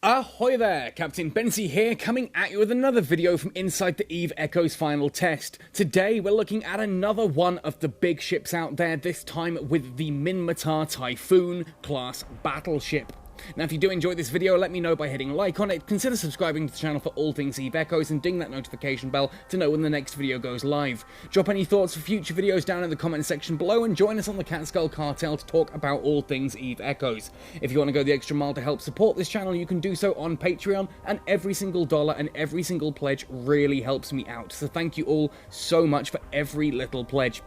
Ahoy there, Captain Bensi here, coming at you with another video from inside the EVE Echo's final test. Today we're looking at another one of the big ships out there, this time with the Minmatar Typhoon-class battleship. Now if you do enjoy this video, let me know by hitting like on it, consider subscribing to the channel for all things EVE Echoes, and ding that notification bell to know when the next video goes live. Drop any thoughts for future videos down in the comment section below, and join us on the Catskull Cartel to talk about all things EVE Echoes. If you want to go the extra mile to help support this channel, you can do so on Patreon, and every single dollar and every single pledge really helps me out, so thank you all so much for every little pledge.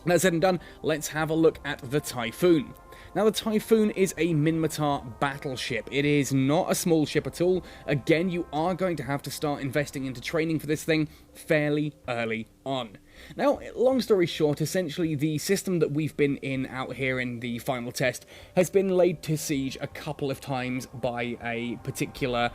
That said and done, let's have a look at the Typhoon. Now the Typhoon is a Minmatar battleship. It is not a small ship at all. Again, you are going to have to start investing into training for this thing fairly early on. Now, long story short, essentially the system that we've been in out here in the final test has been laid to siege a couple of times by a particular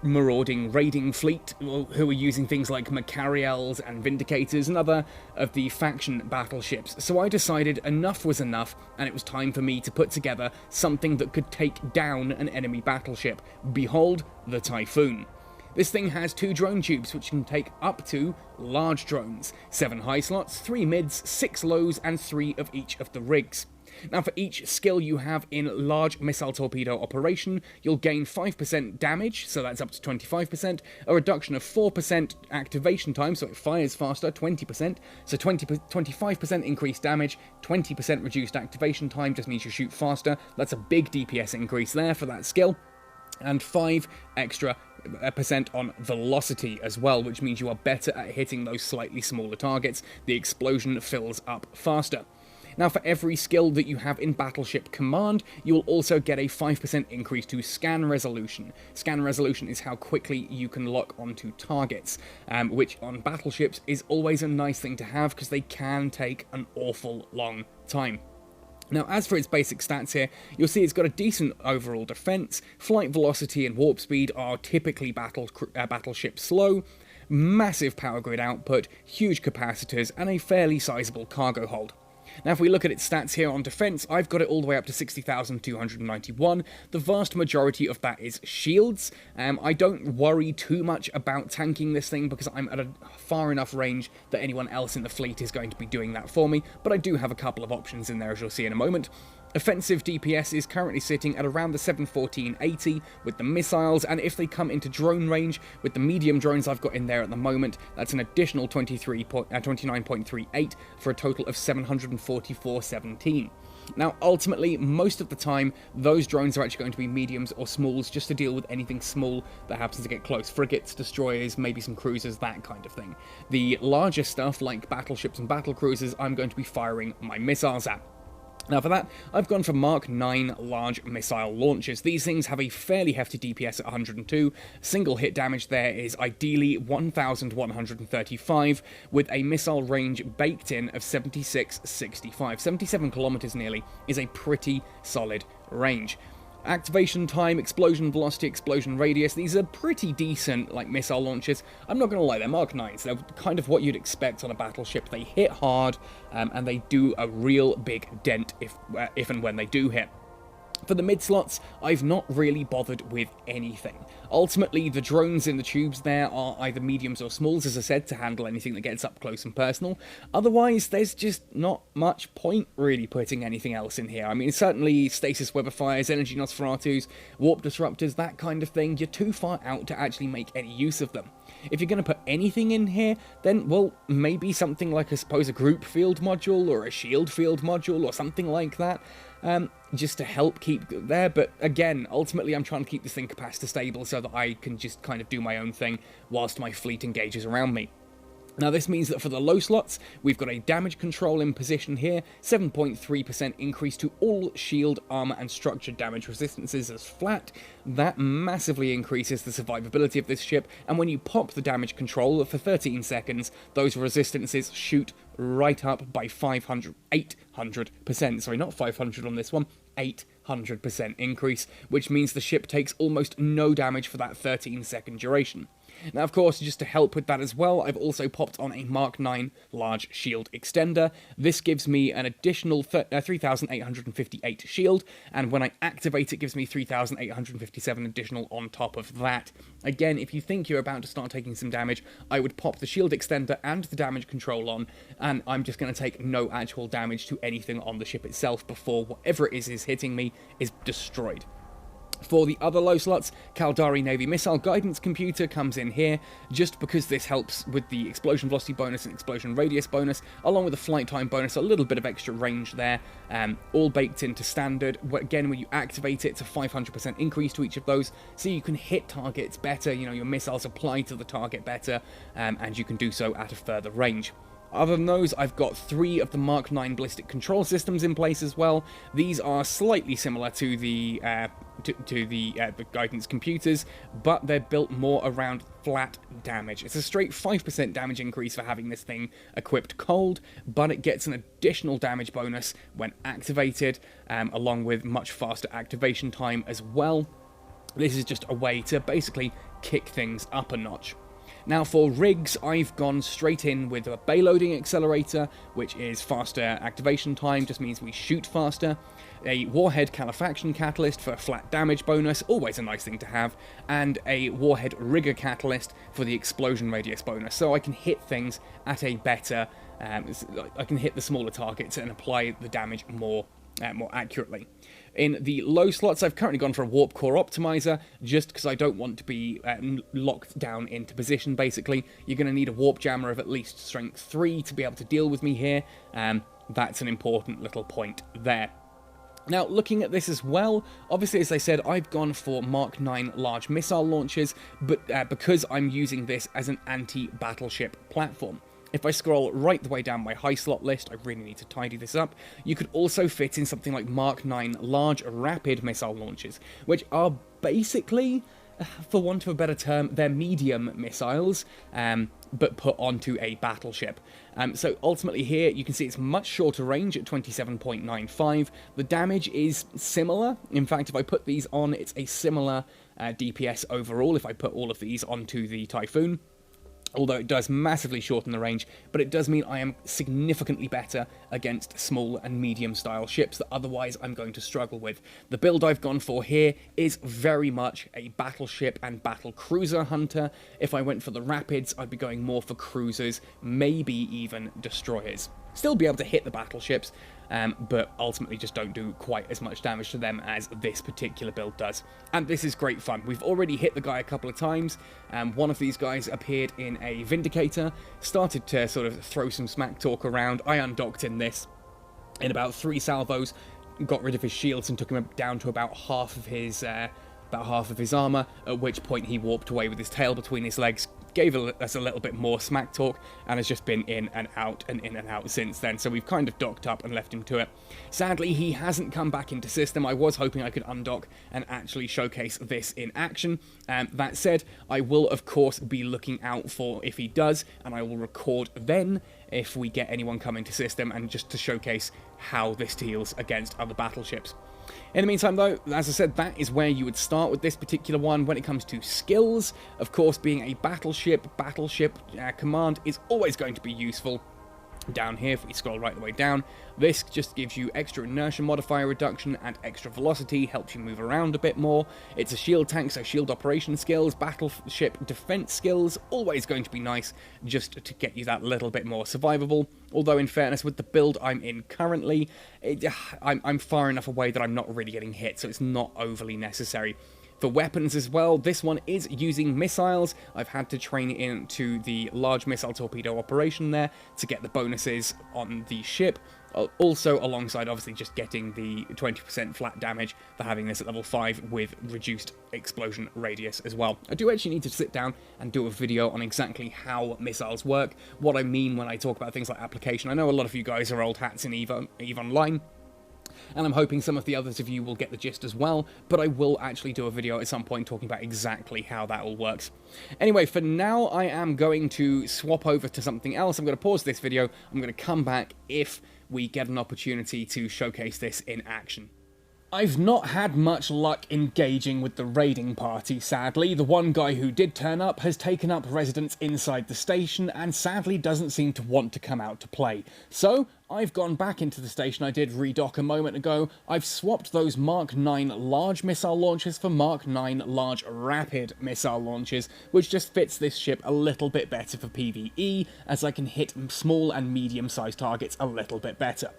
marauding raiding fleet who are using things like Macariels and Vindicators and other of the faction battleships. So I decided enough was enough, and it was time for me to put together something that could take down an enemy battleship. Behold, the Typhoon. This thing has 2 drone tubes which can take up to large drones, 7 high slots, 3 mids, 6 lows, and 3 of each of the rigs. Now for each skill you have in large missile torpedo operation, you'll gain 5% damage, so that's up to 25%, a reduction of 4% activation time, so it fires faster, 20%, so 25% increased damage, 20% reduced activation time, just means you shoot faster. That's a big DPS increase there for that skill, and 5 extra % on velocity as well, which means you are better at hitting those slightly smaller targets. The explosion fills up faster. Now for every skill that you have in Battleship Command, you will also get a 5% increase to scan resolution. Scan resolution is how quickly you can lock onto targets, which on battleships is always a nice thing to have because they can take an awful long time. Now, as for its basic stats here, you'll see it's got a decent overall defense, flight velocity and warp speed are typically battleship slow, massive power grid output, huge capacitors, and a fairly sizable cargo hold. Now if we look at its stats here on defense, I've got it all the way up to 60,291. The vast majority of that is shields. I don't worry too much about tanking this thing because I'm at a far enough range that anyone else in the fleet is going to be doing that for me, but I do have a couple of options in there, as you'll see in a moment. Offensive DPS is currently sitting at around the 714.80 with the missiles, and if they come into drone range with the medium drones I've got in there at the moment, that's an additional 29.38 for a total of 744.17. Now ultimately, most of the time, those drones are actually going to be mediums or smalls just to deal with anything small that happens to get close. Frigates, destroyers, maybe some cruisers, that kind of thing. The larger stuff like battleships and battlecruisers, I'm going to be firing my missiles at. Now for that, I've gone for Mark 9 large missile launchers. These things have a fairly hefty DPS at 102, single hit damage there is ideally 1,135, with a missile range baked in of 76-65. 77 kilometers nearly is a pretty solid range. Activation time, explosion velocity, explosion radius, these are pretty decent, like, missile launches. I'm not going to lie, they're Mark 9s, they're kind of what you'd expect on a battleship. They hit hard, and they do a real big dent if and when they do hit. For the mid-slots, I've not really bothered with anything. Ultimately, the drones in the tubes there are either mediums or smalls, as I said, to handle anything that gets up close and personal. Otherwise, there's just not much point really putting anything else in here. I mean, certainly stasis weatherfires, energy Nosferatus, warp disruptors, that kind of thing, you're too far out to actually make any use of them. If you're going to put anything in here, then, well, maybe something like, I suppose, a group field module or a shield field module or something like that. Just to help keep there, but again, ultimately I'm trying to keep this thing capacitor stable so that I can just kind of do my own thing whilst my fleet engages around me. Now this means that for the low slots, we've got a damage control in position here, 7.3% increase to all shield, armor, and structure damage resistances as flat. That massively increases the survivability of this ship, and when you pop the damage control for 13 seconds, those resistances shoot right up by 800%. Sorry, not 500 on this one, 800% increase, which means the ship takes almost no damage for that 13-second duration. Now, of course, just to help with that as well, I've also popped on a Mark 9 large shield extender. This gives me an additional 3,858 shield, and when I activate it, gives me 3,857 additional on top of that. Again, if you think you're about to start taking some damage, I would pop the shield extender and the damage control on, and I'm just going to take no actual damage to anything on the ship itself before whatever it is hitting me is destroyed. For the other low slots, Caldari Navy Missile Guidance Computer comes in here, just because this helps with the explosion velocity bonus and explosion radius bonus, along with the flight time bonus, a little bit of extra range there, all baked into standard. Again, when you activate it, it's a 500% increase to each of those, so you can hit targets better, you know, your missiles apply to the target better, and you can do so at a further range. Other than those, I've got 3 of the Mark 9 ballistic control systems in place as well. These are slightly similar to the guidance computers, but they're built more around flat damage. It's a straight 5% damage increase for having this thing equipped cold, but it gets an additional damage bonus when activated, along with much faster activation time as well. This is just a way to basically kick things up a notch. Now for rigs, I've gone straight in with a bayloading accelerator, which is faster activation time, just means we shoot faster. A warhead califaction catalyst for a flat damage bonus, always a nice thing to have, and a warhead rigger catalyst for the explosion radius bonus, so I can hit things at a better, I can hit the smaller targets and apply the damage more accurately. In the low slots, I've currently gone for a warp core optimizer, just because I don't want to be locked down into position, basically. You're going to need a warp jammer of at least strength 3 to be able to deal with me here. That's an important little point there. Now, looking at this as well, obviously, as I said, I've gone for Mark 9 large missile launchers, but because I'm using this as an anti-battleship platform. If I scroll right the way down my high slot list, I really need to tidy this up, you could also fit in something like Mark 9 large rapid missile launchers, which are basically, for want of a better term, they're medium missiles, but put onto a battleship. So ultimately here, you can see it's much shorter range at 27.95. The damage is similar. In fact, if I put these on, it's a similar DPS overall if I put all of these onto the Typhoon. Although it does massively shorten the range, but it does mean I am significantly better against small and medium style ships that otherwise I'm going to struggle with. The build I've gone for here is very much a battleship and battle cruiser hunter. If I went for the rapids, I'd be going more for cruisers, maybe even destroyers. Still be able to hit the battleships, but ultimately just don't do quite as much damage to them as this particular build does. And this is great fun. We've already hit the guy a couple of times. One of these guys appeared in a Vindicator, started to sort of throw some smack talk around. I undocked in this in about 3 salvos, got rid of his shields and took him down to about half of his armor, at which point he warped away with his tail between his legs, gave us a little bit more smack talk, and has just been in and out since then, so we've kind of docked up and left him to it. Sadly, he hasn't come back into system. I was hoping I could undock and actually showcase this in action. That said, I will of course be looking out for if he does, and I will record then if we get anyone coming to system, and just to showcase how this deals against other battleships. In the meantime, though, as I said, that is where you would start with this particular one. When it comes to skills, of course, being a battleship command is always going to be useful. Down here, if we scroll right the way down, this just gives you extra inertia modifier reduction and extra velocity, helps you move around a bit more. It's a shield tank, so shield operation skills, battleship defense skills, always going to be nice just to get you that little bit more survivable. Although, in fairness, with the build I'm in currently, I'm far enough away that I'm not really getting hit, so it's not overly necessary. For weapons as well, this one is using missiles. I've had to train into the large missile torpedo operation there to get the bonuses on the ship. Also, alongside obviously just getting the 20% flat damage for having this at level 5 with reduced explosion radius as well. I do actually need to sit down and do a video on exactly how missiles work, what I mean when I talk about things like application. I know a lot of you guys are old hats in EVE Online, and I'm hoping some of the others of you will get the gist as well, but I will actually do a video at some point talking about exactly how that all works. Anyway, for now, I am going to swap over to something else. I'm going to pause this video. I'm going to come back if we get an opportunity to showcase this in action. I've not had much luck engaging with the raiding party, sadly. The one guy who did turn up has taken up residence inside the station and sadly doesn't seem to want to come out to play. So, I've gone back into the station I did redock a moment ago. I've swapped those Mark 9 large missile launchers for Mark 9 large rapid missile launchers, which just fits this ship a little bit better for PvE, as I can hit small and medium-sized targets a little bit better.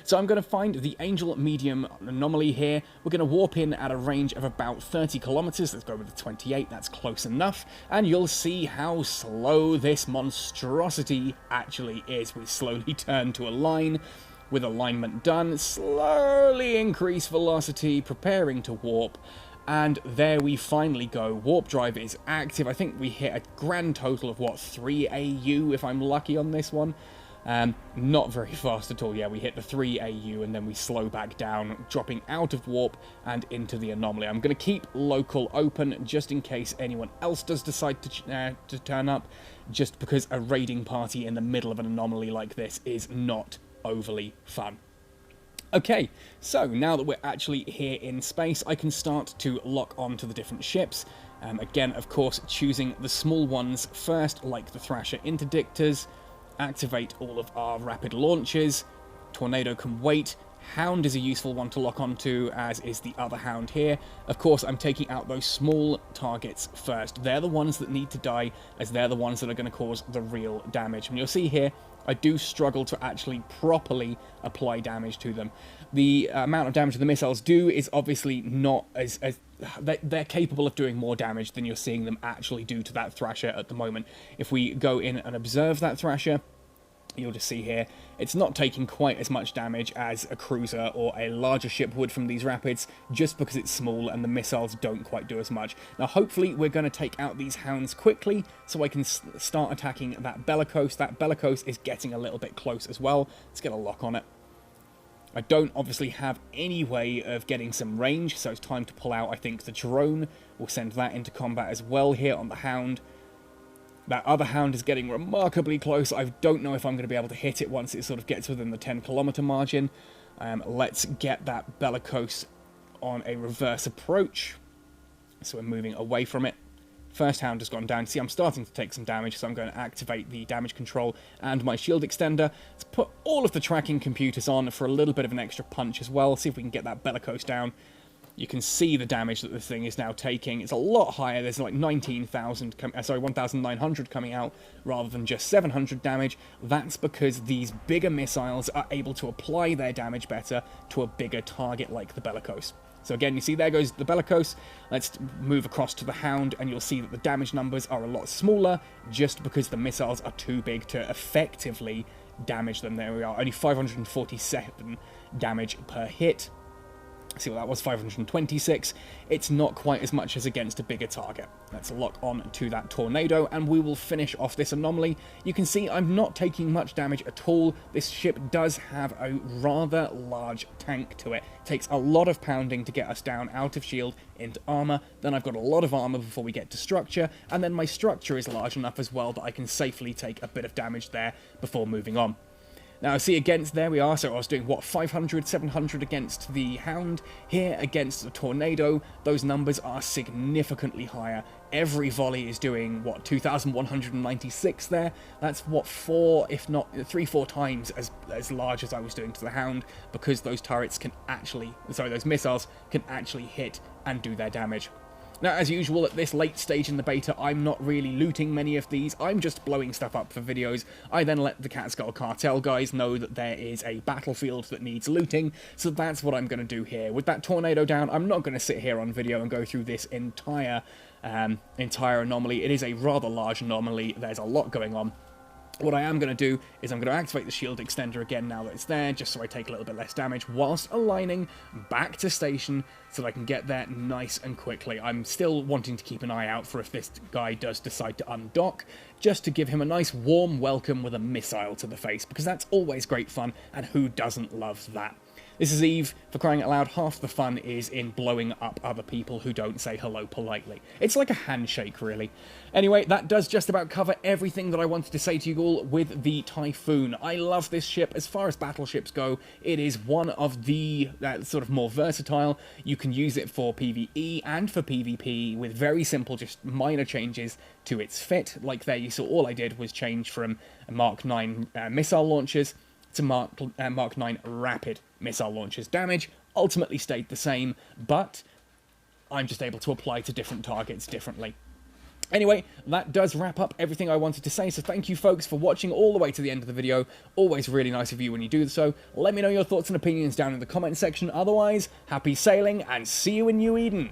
So I'm going to find the Angel Medium Anomaly here. We're going to warp in at a range of about 30 kilometers. Let's go with the 28, that's close enough. And you'll see how slow this monstrosity actually is. We slowly turn to a line. With alignment done, slowly increase velocity, preparing to warp. And there we finally go. Warp drive is active. I think we hit a grand total of, what, 3 AU if I'm lucky on this one. Not very fast at all. Yeah, we hit the 3 AU and then we slow back down, dropping out of warp and into the anomaly. I'm going to keep local open just in case anyone else does decide to turn up, just because a raiding party in the middle of an anomaly like this is not overly fun. Okay, so now that we're actually here in space, I can start to lock on to the different ships. Again, of course, choosing the small ones first, like the Thrasher interdictors. Activate all of our rapid launches. Tornado can wait. Hound is a useful one to lock onto, as is the other Hound here. Of course, I'm taking out those small targets first. They're the ones that need to die, as they're the ones that are going to cause the real damage. And you'll see here, I do struggle to actually properly apply damage to them. The amount of damage the missiles do is obviously not as they're capable of doing more damage than you're seeing them actually do to that Thrasher at the moment. If we go in and observe that Thrasher, you'll just see here, it's not taking quite as much damage as a cruiser or a larger ship would from these rapids, just because it's small and the missiles don't quite do as much. Now, hopefully, we're going to take out these Hounds quickly, so I can start attacking that Bellicose. That Bellicose is getting a little bit close as well. Let's get a lock on it. I don't obviously have any way of getting some range, so it's time to pull out, I think, the drone. We'll send that into combat as well here on the Hound. That other Hound is getting remarkably close. I don't know if I'm going to be able to hit it once it sort of gets within the 10-kilometer margin. Let's get that Bellicose on a reverse approach. So we're moving away from it. First Hound has gone down. See, I'm starting to take some damage, so I'm going to activate the damage control and my shield extender. Let's put all of the tracking computers on for a little bit of an extra punch as well. See if we can get that Bellicose down. You can see the damage that the thing is now taking. It's a lot higher. There's like 1,900 coming out rather than just 700 damage. That's because these bigger missiles are able to apply their damage better to a bigger target like the Bellicose. So again, you see there goes the Bellicose. Let's move across to the Hound, and you'll see that the damage numbers are a lot smaller, just because the missiles are too big to effectively damage them. There we are, only 547 damage per hit. See what that was, 526. It's not quite as much as against a bigger target. Let's lock on to that Tornado, and we will finish off this anomaly. You can see I'm not taking much damage at all. This ship does have a rather large tank to it. It takes a lot of pounding to get us down out of shield into armor. Then I've got a lot of armor before we get to structure, and then my structure is large enough as well that I can safely take a bit of damage there before moving on. Now, see, against, there we are, so I was doing, what, 500, 700 against the Hound. Here, against the Tornado, those numbers are significantly higher. Every volley is doing, what, 2,196 there? That's, what, 4, if not 3-4 times as large as I was doing to the Hound, because those turrets can actually, sorry, those missiles can actually hit and do their damage. Now, as usual, at this late stage in the beta, I'm not really looting many of these. I'm just blowing stuff up for videos. I then let the Catskill Cartel guys know that there is a battlefield that needs looting, so that's what I'm going to do here. With that Tornado down, I'm not going to sit here on video and go through this entire anomaly. It is a rather large anomaly. There's a lot going on. What I am going to do is I'm going to activate the shield extender again now that it's there, just so I take a little bit less damage, whilst aligning back to station so that I can get there nice and quickly. I'm still wanting to keep an eye out for if this guy does decide to undock, just to give him a nice warm welcome with a missile to the face, because that's always great fun, and who doesn't love that? This is Eve, for crying out loud. Half the fun is in blowing up other people who don't say hello politely. It's like a handshake, really. Anyway, that does just about cover everything that I wanted to say to you all with the Typhoon. I love this ship. As far as battleships go, it is one of the sort of more versatile. You can use it for PvE and for PvP with very simple, just minor changes to its fit. Like there, you saw all I did was change from Mark 9 missile launchers to Mark 9 rapid missile launchers. Damage ultimately stayed the same, but I'm just able to apply to different targets differently. Anyway, that does wrap up everything I wanted to say, so thank you folks for watching all the way to the end of the video. Always really nice of you when you do so. Let me know your thoughts and opinions down in the comment section. Otherwise, happy sailing and see you in New Eden!